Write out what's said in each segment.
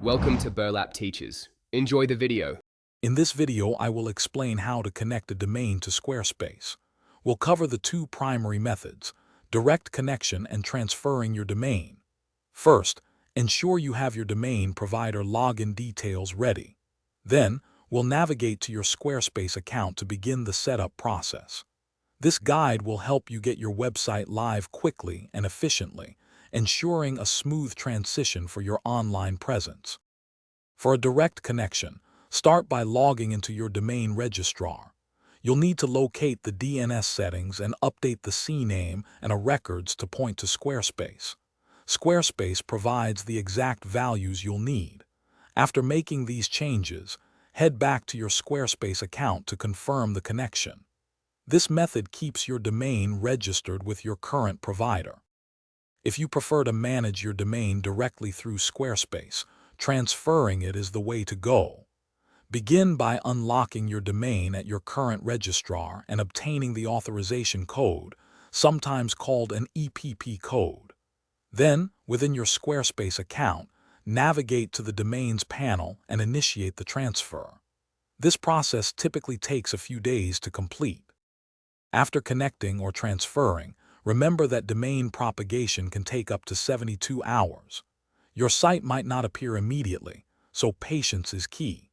Welcome to Burlap Teaches. Enjoy the video. In this video, I will explain how to connect a domain to Squarespace. We'll cover the two primary methods, direct connection and transferring your domain. First, ensure you have your domain provider login details ready. Then, we'll navigate to your Squarespace account to begin the setup process. This guide will help you get your website live quickly and efficiently, ensuring a smooth transition for your online presence. For a direct connection, start by logging into your domain registrar. You'll need to locate the DNS settings and update the CNAME and a records to point to Squarespace. Squarespace provides the exact values you'll need. After making these changes, head back to your Squarespace account to confirm the connection. This method keeps your domain registered with your current provider. If you prefer to manage your domain directly through Squarespace, transferring it is the way to go. Begin by unlocking your domain at your current registrar and obtaining the authorization code, sometimes called an EPP code. Then, within your Squarespace account, navigate to the Domains panel and initiate the transfer. This process typically takes a few days to complete. After connecting or transferring, remember that domain propagation can take up to 72 hours. Your site might not appear immediately, so patience is key.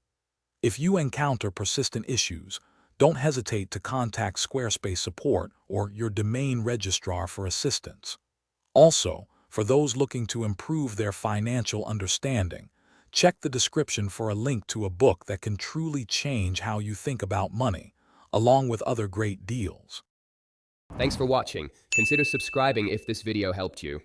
If you encounter persistent issues, don't hesitate to contact Squarespace support or your domain registrar for assistance. Also, for those looking to improve their financial understanding, check the description for a link to a book that can truly change how you think about money, along with other great deals. Thanks for watching. Consider subscribing if this video helped you.